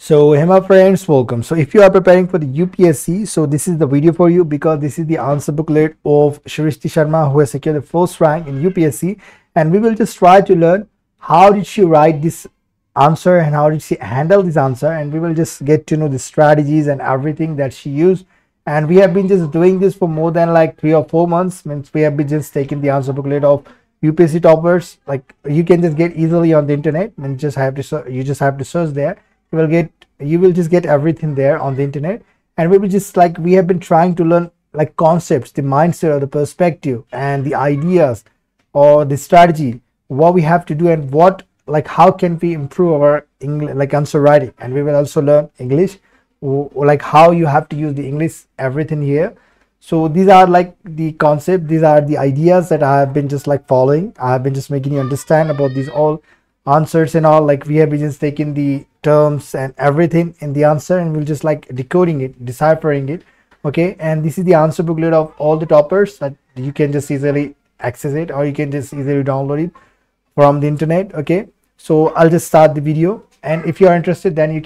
So hey my friends, welcome. So if you are preparing for the UPSC, so this is the video for you because this is the answer booklet of Shrishti Sharma, who has secured the first rank in UPSC, and we will just try to learn how did she write this answer and how did she handle this answer, and we will just get to know the strategies and everything that she used. And we have been just doing this for more than like 3 or 4 months. Means we have been just taking the answer booklet of UPSC toppers. Like you can just get easily on the internet, and just have to you just have to search there. You will just get everything there on the internet, and we will just like we have been trying to learn like concepts, the mindset or the perspective and the ideas or the strategy, what we have to do and what like how can we improve our English like answer writing. And we will also learn English, like how you have to use the English, everything here. So these are like the concept, these are the ideas that I have been just like following. I have been just making you understand about these all answers and all. Like we have been just taking the terms and everything in the answer, and we'll just like decoding it, deciphering it. Okay, and this is the answer booklet of all the toppers that you can just easily access it, or you can just easily download it from the internet. Okay, so I'll just start the video, and if you are interested, then you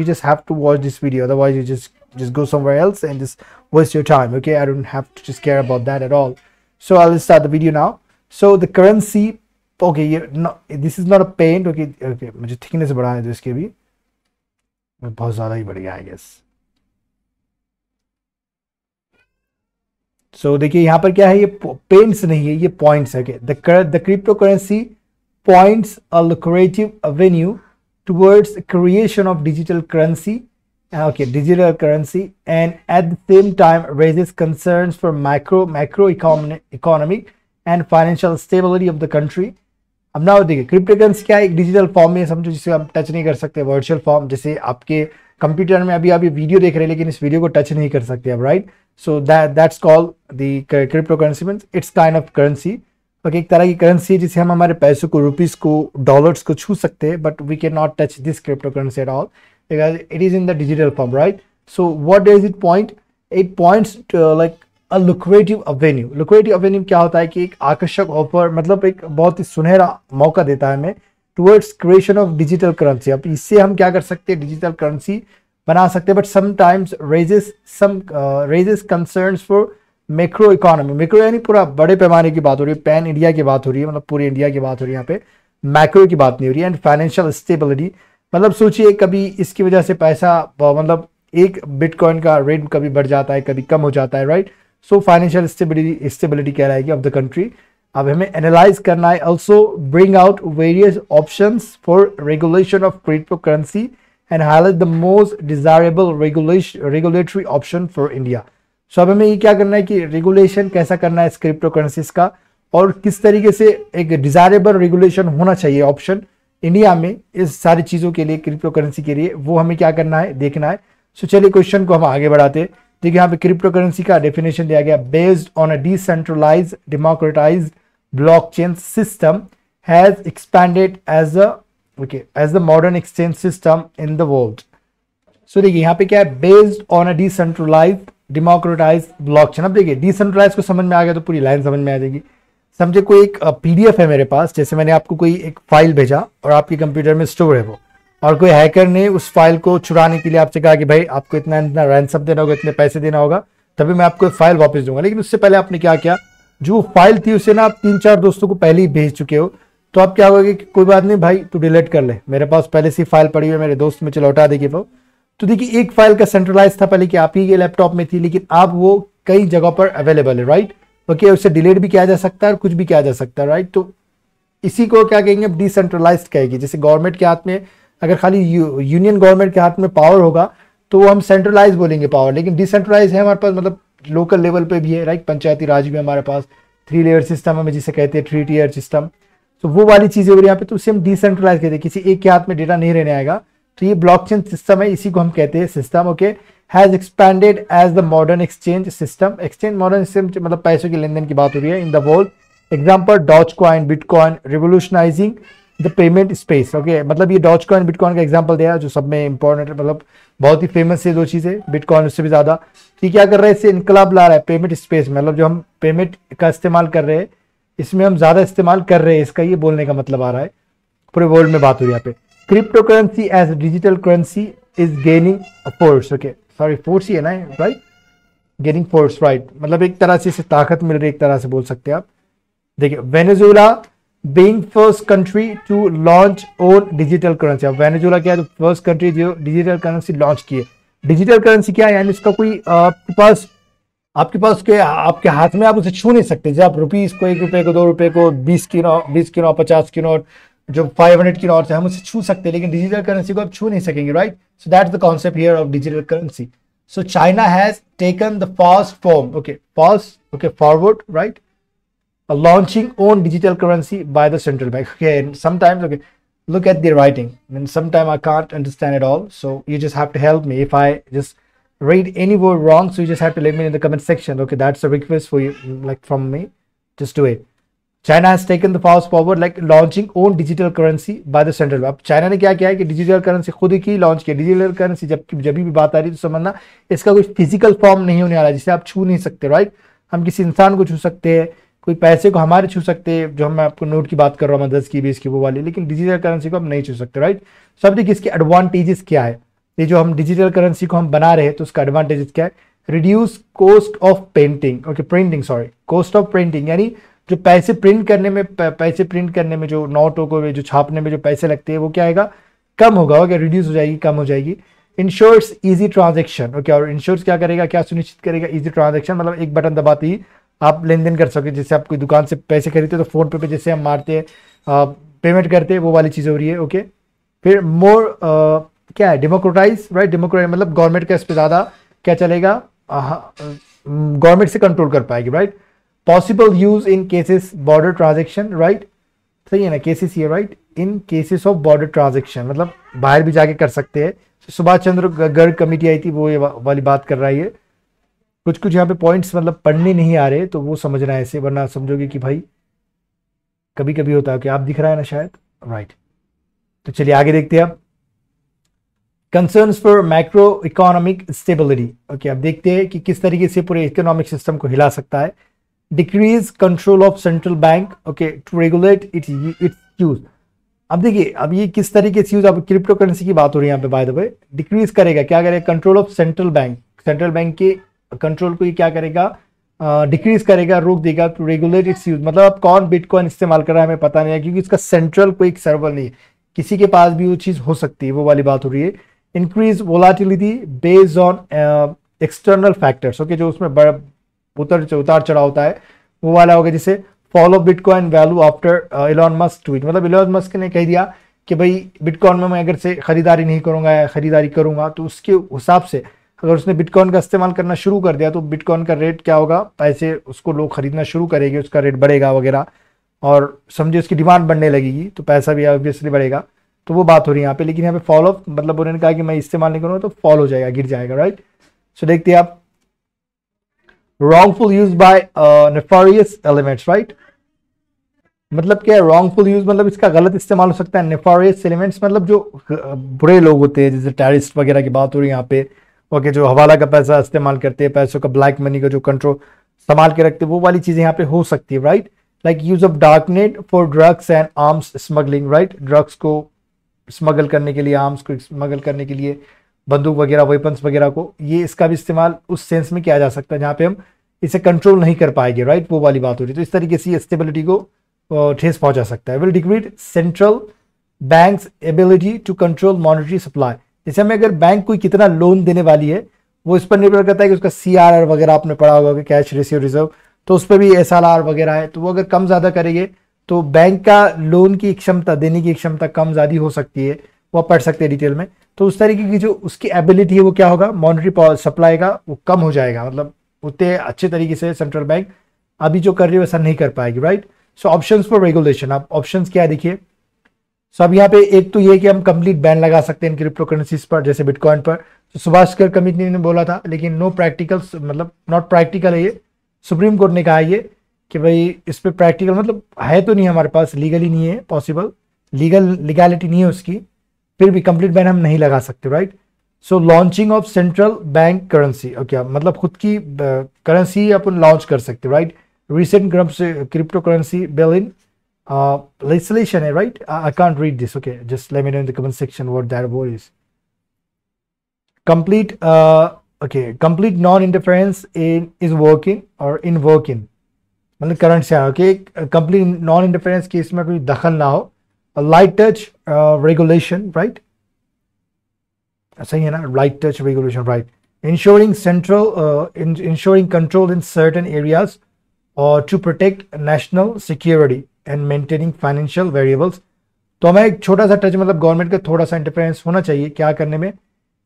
just have to watch this video, otherwise you just go somewhere else and just waste your time. Okay, I don't have to just care about that at all. So I'll just start the video now. So the currency, okay, no, this is not a paint. Okay, मुझे thickness बढ़ाने दो इसके भी, बहुत ज़्यादा ही बढ़ गया I guess. So देखिए यहाँ पर क्या है, ये पेंट्स नहीं है, ये पॉइंट्स है. Okay, the cryptocurrency points a lucrative avenue towards the creation of digital currency. Okay, digital currency, and at the same time raises concerns for macroeconomic and financial stability of the country. अब ना देखिए crypto currency क्या है, एक digital form में समझो जिसे हम टच नहीं कर सकते, वर्चुअल फॉर्म. जैसे आपके कंप्यूटर में अभी आप ये वीडियो देख रहे हैं लेकिन इस वीडियो को टच नहीं कर सकते अब, right. So that's called the crypto currency. Means it's kind of currency. Okay, एक तरह की करेंसी है जिसे हम हमारे पैसों को, रुपीस को, डॉलर्स को छू सकते हैं, but we can not touch this crypto currency at all because it is in the digital form, right. So what does it point? It points to like a lucrative avenue. Lucrative avenue क्या होता है कि एक आकर्षक offer, मतलब एक बहुत ही सुनहरा मौका देता है हमें towards creation of digital currency. अब इससे हम क्या कर सकते हैं, डिजिटल करेंसी बना सकते हैं, but sometimes raises concerns for macro economy. Macro यानी पूरा बड़े पैमाने की बात हो रही है, पैन इंडिया की बात हो रही है, मतलब पूरे इंडिया की बात हो रही है, यहाँ पे मैक्रो की बात नहीं हो रही है. एंड फाइनेंशियल स्टेबिलिटी, मतलब सोचिए कभी इसकी वजह से पैसा, मतलब एक बिटकॉइन का रेट कभी बढ़ जाता है, कभी कम हो जाता है, राइट. सो फाइनेंशियल स्टेबिलिटी कह रहा है कि ऑफ द कंट्री. अब हमें एनालाइज करना है, also bring out various options for regulation of crypto currency and highlight the most desirable regulatory option for India. So अब हमें ये क्या करना है कि रेगुलेशन कैसा करना है इस क्रिप्टो करेंसीज का, और किस तरीके से एक डिजायरेबल रेगुलेशन होना चाहिए ऑप्शन इंडिया में इस सारी चीज़ों के लिए, क्रिप्टो करेंसी के लिए, वो हमें क्या करना है, देखना है. सो चलिए क्वेश्चन को हम आगे बढ़ाते हैं. देखिए यहाँ पे क्रिप्टो करेंसी का डेफिनेशन दिया गया, based on a decentralised democratised blockchain system has expanded as the modern exchange system in the world. So देखिए यहाँ पे क्या है, based on a decentralised democratised blockchain. अब देखिए डिसेंट्रलाइज को समझ में आ गया तो पूरी लाइन समझ में आ जाएगी. समझे कोई एक पीडीएफ है मेरे पास, जैसे मैंने आपको कोई एक फाइल भेजा और आपके कंप्यूटर में स्टोर है वो, और कोई हैकर ने उस फाइल को चुराने के लिए आपसे कहा कि भाई आपको इतना इतना रैंसम देना होगा, इतने पैसे देना होगा, तभी मैं आपको फाइल वापस दूंगा. लेकिन उससे पहले आपने क्या किया, जो फाइल थी उसे ना आप 3-4 दोस्तों को पहले ही भेज चुके हो, तो आप क्या होगा कि कोई बात नहीं भाई तू डिलीट कर ले, मेरे पास पहले से फाइल पड़ी हुई है, मेरे दोस्त में चलो हटा देगी वो. तो देखिए एक फाइल का सेंट्रलाइज था पहले कि आप ही के लैपटॉप में थी, लेकिन अब वो कई जगह पर अवेलेबल है, राइट. ओके, उससे डिलीट भी किया जा सकता है और कुछ भी किया जा सकता है, राइट. तो इसी को क्या कहेंगे, डिसेंट्रलाइज्ड कहेगी. जैसे गवर्नमेंट के हाथ में, अगर खाली यूनियन गवर्नमेंट के हाथ में पावर होगा तो हम सेंट्रलाइज बोलेंगे पावर, लेकिन डिसेंट्रलाइज है हमारे पास, मतलब लोकल लेवल पे भी है, राइट. पंचायती राज भी हमारे पास 3 लेयर सिस्टम हमें जिसे कहते हैं 3 टियर सिस्टम. तो वो वाली चीजें हो रही है यहाँ पे, तो उसे हम डिसेंट्रलाइज कहते हैं. किसी एक के हाथ में डेटा नहीं रहने आएगा, तो ये ब्लॉकचेन सिस्टम है, इसी को हम कहते हैं system. Okay, has expanded as the modern exchange system. Exchange modern system मतलब पैसों के लेन देन की बात हो रही है in the world. Example doge coin, bitcoin, revolutionising the payment space. Okay, मतलब ये डॉज कॉइन बिटकॉइन का एग्जांपल दिया जो सब में इंपॉर्टेंट, मतलब बहुत ही फेमस है दो चीजें, बिटकॉइन उससे भी ज्यादा. ये क्या कर रहा है, इससे इनकलाब ला रहा है पेमेंट स्पेस, मतलब जो हम पेमेंट का इस्तेमाल कर रहे हैं इसमें हम ज्यादा इस्तेमाल कर रहे हैं, इसका ये बोलने का मतलब आ रहा है. पूरे वर्ल्ड में बात हो रही है यहाँ पे. Crypto currency as digital currency is gaining force, okay sorry force ही है ना, राइट, गेनिंग फोर्स, राइट, मतलब एक तरह से इसे ताकत मिल रही है, एक तरह से बोल सकते हैं आप। देखिए Venezuela being first country to launch own digital currency. अब वेनेजुएला क्या है, तो फर्स्ट कंट्री जो डिजिटल करेंसी लॉन्च की है। डिजिटल करेंसी क्या है, यानी इसका कोई आपके पास के आपके हाथ में आप उसे छू नहीं सकते। जब आप रुपीज को, 1 रुपए को, 2 रुपए को, 20 की नोट, 50 की नोट, जो 500 की नोट है, हम उसे छू सकते हैं, लेकिन डिजिटल करेंसी को आप छू नहीं सकेंगे, right. So that's the concept here of digital currency. So China has taken the fast form, okay forward, right, launching own digital currency by the central bank. Okay, and sometimes, okay, look at the writing. I mean, sometimes I can't understand it all, so you just have to help me if I just read any word wrong. So you just have to let me in the comment section. Okay, that's a request for you, like from me. Just do it. China has taken the fast forward, like launching own digital currency by the central bank. अब China ने क्या किया है कि digital currency खुद ही launch किया। Digital currency जब भी बात आ रही है तो समझना इसका कोई फिजिकल फॉर्म नहीं होने वाला जिसे आप छू नहीं सकते, राइट। हम किसी इंसान को छू सकते हैं, कोई पैसे को हमारे छू सकते हैं, जो मैं आपको नोट की बात कर रहा हूँ, 10 की 20 की वो वाली, लेकिन डिजिटल करेंसी को हम नहीं छू सकते, राइट। सब देखिए इसके एडवांटेजेस क्या है। ये जो हम डिजिटल करेंसी को हम बना रहे हैं तो उसका एडवांटेजेस क्या है, reduce cost of painting, okay printing, sorry cost of printing, यानी जो पैसे प्रिंट करने में जो नोटों को जो छापने में जो पैसे लगते हैं वो क्या आएगा, कम होगा, ओके रिड्यूस हो जाएगी, कम हो जाएगी। इंश्योर्स इजी ट्रांजेक्शन, ओके, और इंश्योर्स क्या करेगा, क्या सुनिश्चित करेगा, इजी ट्रांजेक्शन, मतलब एक बटन दबाते ही आप लेन देन कर सके। जैसे आप कोई दुकान से पैसे खरीदते तो फोन पे जैसे हम मारते हैं, पेमेंट करते हैं, वो वाली चीज़ हो रही है, ओके। फिर मोर क्या है, डेमोक्रेटाइज, राइट, डेमोक्रेट मतलब गवर्नमेंट का इस पर ज़्यादा क्या चलेगा, गवर्नमेंट से कंट्रोल कर पाएगी, right. Possible use in cases border transaction, right, सही है ना, केसेस ये, right, in cases of border transaction, मतलब बाहर भी जाके कर सकते हैं। सुभाष चंद्र गर्ग कमेटी आई थी, वो ये वाली बात कर रहा है। ये कुछ यहाँ पे पॉइंट्स मतलब पढ़ने नहीं आ रहे तो वो समझना है ऐसे, वरना समझोगे कि भाई कभी कभी होता है कि आप दिख रहा है ना शायद, राइट। तो चलिए आगे देखते हैं अब। Concerns for macro economic stability, okay, अब देखते हैं कि किस तरीके से पूरे इकोनॉमिक सिस्टम को हिला सकता है। Decrease control of central bank, okay, to regulate its use. अब देखिए अब ये किस तरीके से यूज, अब क्रिप्टो करेंसी की बात हो रही है यहाँ पे, बाय द वे, डिक्रीज करेगा, क्या करेगा, कंट्रोल ऑफ सेंट्रल बैंक के कंट्रोल को ये क्या करेगा, डिक्रीज करेगा, रोक देगा, टू रेगुलेट इट्स यूज, मतलब अब कौन बिटकॉइन इस्तेमाल कर रहा है हमें पता नहीं है, क्योंकि इसका सेंट्रल कोई सर्वर नहीं है, किसी के पास भी वो चीज हो सकती है, वो वाली बात हो रही है। Increase volatility based on external factors, okay, जो उसमें उतार चढ़ाव होता है वो वाला होगा। जैसे follow bitcoin value after Elon Musk tweet, मतलब इलॉन मस्क ने कह दिया कि भाई बिटकॉइन में मैं अगर से खरीदारी नहीं करूंगा या खरीदारी करूंगा तो उसके हिसाब से अगर उसने बिटकॉइन का इस्तेमाल करना शुरू कर दिया तो बिटकॉइन का रेट क्या होगा, पैसे उसको लोग खरीदना शुरू करेंगे, उसका रेट बढ़ेगा वगैरह, और समझिए उसकी डिमांड बढ़ने लगेगी तो पैसा भी ऑब्वियसली बढ़ेगा। तो वो बात हो रही है यहाँ पे, लेकिन यहाँ पे फॉलो मतलब उन्होंने कहा कि मैं इस्तेमाल नहीं करूँगा तो फॉल हो जाएगा, गिर जाएगा, राइट। सो देखते हैं आप, wrongful use by nefarious elements, right, मतलब क्या है wrongful use, मतलब इसका गलत इस्तेमाल हो सकता है। nefarious elements मतलब जो बुरे लोग होते हैं, जैसे टेररिस्ट वगैरह की बात हो रही है यहाँ पे, ओके, जो हवाला का पैसा इस्तेमाल करते हैं, पैसों का ब्लैक मनी का जो कंट्रोल संभाल के रखते हैं, वो वाली चीजें यहाँ पे हो सकती है, right. Like use of darknet for drugs and arms smuggling, right, drugs को स्मगल करने के लिए, आर्म्स को स्मगल करने के लिए, बंदूक वगैरह, वेपन्स वगैरह को, ये इसका भी इस्तेमाल उस सेंस में किया जा सकता है जहाँ पे हम इसे कंट्रोल नहीं कर पाएंगे, राइट, वो वाली बात हो रही है। तो इस तरीके से स्टेबिलिटी को ठेस पहुंचा सकता है। Will decrease central banks ability to control monetary supply, जैसे हमें अगर बैंक कोई कितना लोन देने वाली है वो इस पर निर्भर करता है कि उसका CRR वगैरह आपने पढ़ा होगा कि कैश रेशियो रिजर्व, तो उस पर भी SLR वगैरह है, तो वो अगर कम ज़्यादा करेंगे तो बैंक का लोन की क्षमता, देने की क्षमता कम ज़्यादा हो सकती है, वो आप पढ़ सकते हैं डिटेल में। तो उस तरीके की जो उसकी एबिलिटी है वो क्या होगा, मॉनेटरी सप्लाई का वो कम हो जाएगा, मतलब उतने अच्छे तरीके से सेंट्रल बैंक अभी जो कर रही है वैसा नहीं कर पाएगी, right. So options for regulation, आप ऑप्शंस क्या है देखिए। सो अब यहाँ पे एक तो ये कि हम कंप्लीट बैन लगा सकते हैं इन क्रिप्टो करेंसीज पर, जैसे बिटकॉइन पर। तो सुभाष गर्ग कमेटी ने बोला था, लेकिन नो प्रैक्टिकल, मतलब नॉट प्रैक्टिकल है ये, सुप्रीम कोर्ट ने कहा ये कि भाई इस पर प्रैक्टिकल मतलब है तो नहीं, हमारे पास लीगली नहीं है पॉसिबल, लीगैलिटी नहीं है उसकी, फिर भी कंप्लीट बैन हम नहीं लगा सकते, right. So launching of central bank currency, okay, मतलब खुद की करेंसी अपन लॉन्च कर सकते, right. Recent crypto currency bill in legislation, right? I can't read this. Okay, just let me know in the comment section what that word is. Complete okay, complete non-interference in is working or in working, मतलब current से okay, complete non interference की इसमें कोई दखल ना हो, light touch regulation, right, सही है ना, light touch regulation, right, ensuring ensuring control in certain areas or to protect national security and maintaining financial variables. तो हमें एक छोटा सा टच, मतलब गवर्नमेंट का थोड़ा सा इंटरफेरेंस होना चाहिए क्या करने में,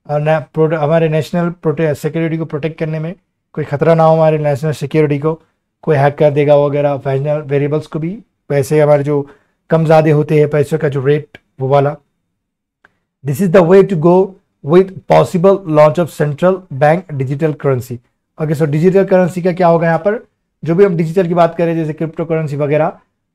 हमारे नेशनल सिक्योरिटी को प्रोटेक्ट करने में, कोई खतरा ना हो हमारे नेशनल सिक्योरिटी को, कोई हैक कर देगा वगैरह, फाइनेंशियल वेरिएबल्स को भी, पैसे हमारे जो कम ज़्यादा होते हैं पैसों का जो रेट वो वाला. This is the way to go with possible launch of central bank digital currency. Okay, so digital currency का क्या होगा यहाँ पर, जो भी हम डिजिटल की बात करें जैसे क्रिप्टो करेंसी वगैरह,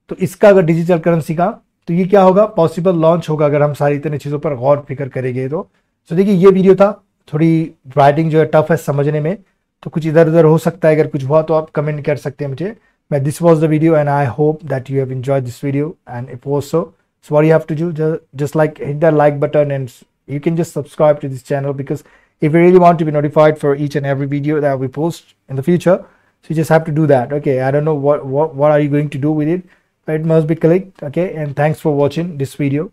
तो इसका अगर डिजिटल करेंसी का, तो ये क्या होगा, पॉसिबल लॉन्च होगा अगर हम सारी इतनी चीज़ों पर गौर फिक्र करेंगे. तो देखिए ये वीडियो था, थोड़ी राइटिंग जो है टफ है समझने में, तो कुछ इधर उधर हो सकता है, अगर कुछ हुआ तो आप कमेंट कर सकते हैं मुझे. मैं this was the video and I hope that you have enjoyed this video, and if was so what you have to do, just like hit that like button, and you can just subscribe to this channel, because if you really want to be notified for each and every video that we post in the future, so you just have to do that. Okay, I don't know what are you going to do with it, but it must be clicked. Okay, and thanks for watching this video.